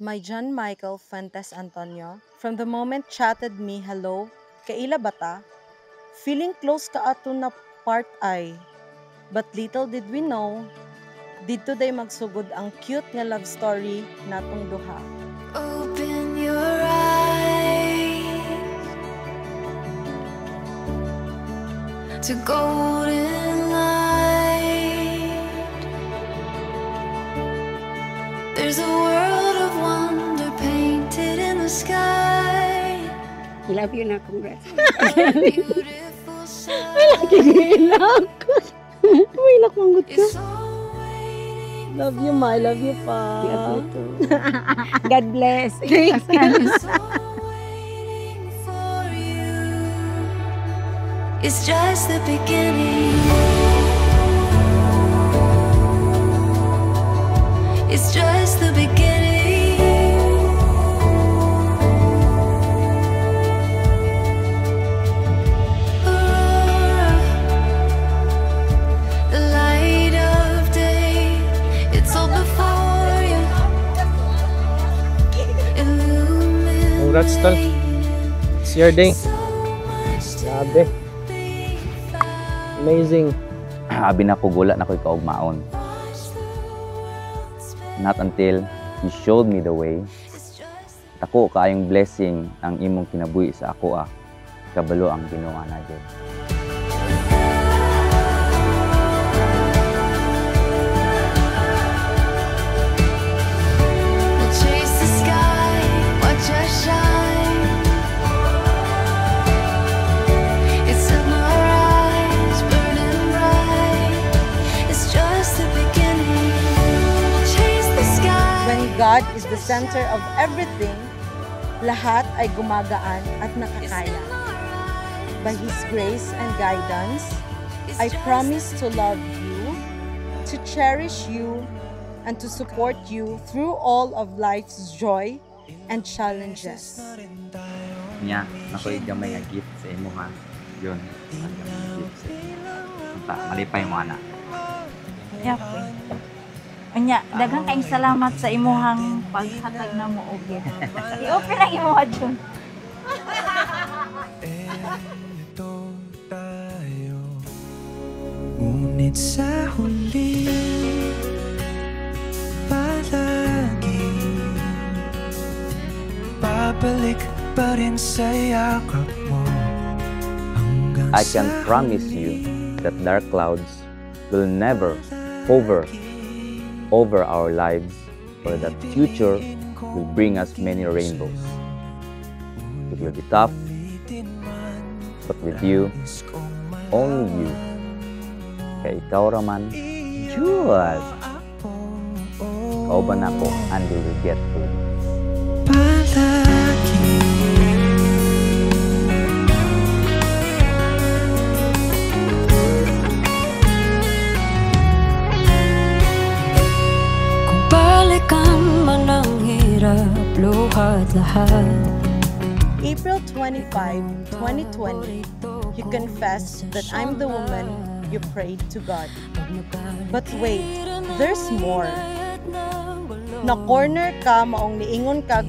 My John Michael Fuentes Antonio, from the moment chatted me hello, kaila bata? Feeling close ka ato na part ay. But little did we know, dito day magsugod ang cute nga love story natong duha. Open your eyes to golden light. There's a world of wonder painted in the sky. I love you na, congrats. Beautiful sight. Kinilag ko. May lakmanggot ka. It's all waiting Love you, ma. I love you pa. Love you too. God bless. It's all waiting for you. It's just the beginning. It's just the beginning. Aurora, the light of day. It's all before you. Congrats, Tol. It's your day. Grabe. Amazing. Abi na ko gula na ko'y kaugmaon. Not until you showed me the way. Tako kaayong blessing ang imong kinabuhi sa ako kabalo ang Ginoo na gyud. We'll chase the sky, watch us shine. It's in our eyes, burning bright. It's just the beginning. We'll chase the sky. When God is the center of everything, lahat ay gumagaan at nakakaya. By His grace and guidance, I promise to love you, to cherish you, and to support you through all of life's joy and challenges. Nya, nako'y gamay nga gift sa imo ha. Yun, ang gamay nga gift sa imo. Malipay mo ana. Yapoy. Anya, daghang kayong salamat sa imuhang paghatag na mo og gift. I-open ang imuha dyan. Ito tayo, ngunit sa huli palagi babalik pa rin sa yakap mo hanggang I can promise you that dark clouds will never hover over our lives, or that future will bring us many rainbows. It will be tough, but with you, only you, kay ikaw raman, Diyos, kauban ako, and we will get through. palagi. Kung balikan man ang hirap, luhat lahat. April 25, 2020, you confessed that I'm the woman you prayed to God. But wait, there's more. Na-corner ka, maong niingon ka,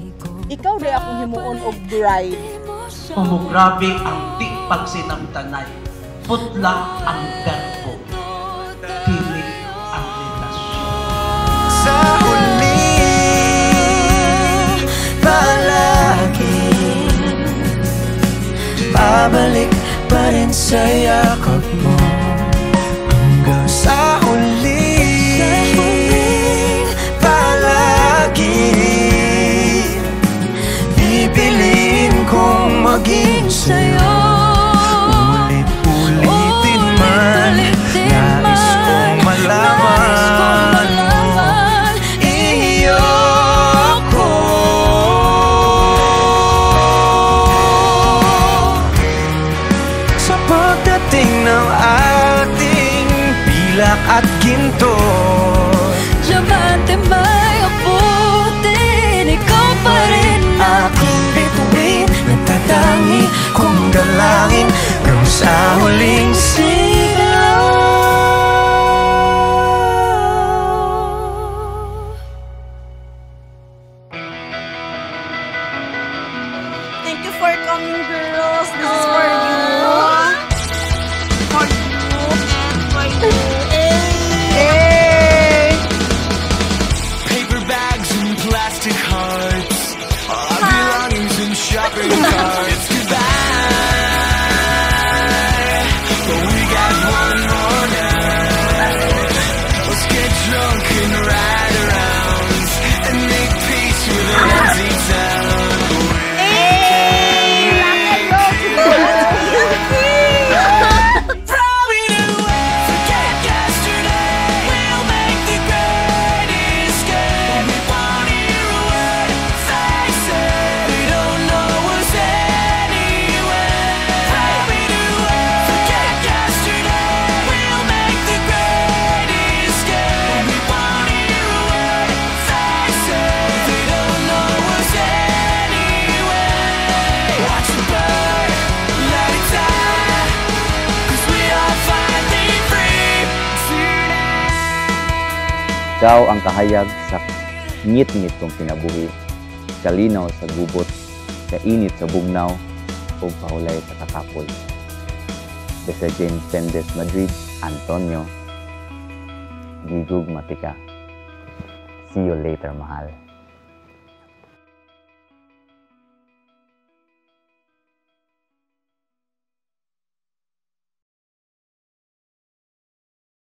ikaw rin akong himuon og bride. Oh, grabe ang di pagsinamtanay. Putla ang garbo. Dili ang relasyon. Sa huli palagi babalik pa rin sa yakap mo hanggang sa huli palagi bibiliin kong maging sa'yo ulit-ulitin man nais kong malaman iyo ko sa pagdating for coming, girls. This is for you. For you. For you. Hey! Paper bags and plastic hearts, our belongings in shopping carts. Goodbye, but we got one more night. Let's get drunk and ride around and make peace with an empty town. Probably do it. Forget yesterday. We'll make the great escape. We won't hear a word they say. We don't know us anyway. Probably do it. Forget yesterday. We'll make the great escape. We won't hear a word they say. They don't know us anyway. Watch the bird, let it die. 'Cause we are finally free tonight. Ikaw ang kahayag sa ngit-ngit kong kinabuhi, kalinaw sa gubot, kainit sa bugnaw, o pahulay sa katapol. Besa James Pendes Madrid, Antonio, Gigug Matika. See you later, mahal.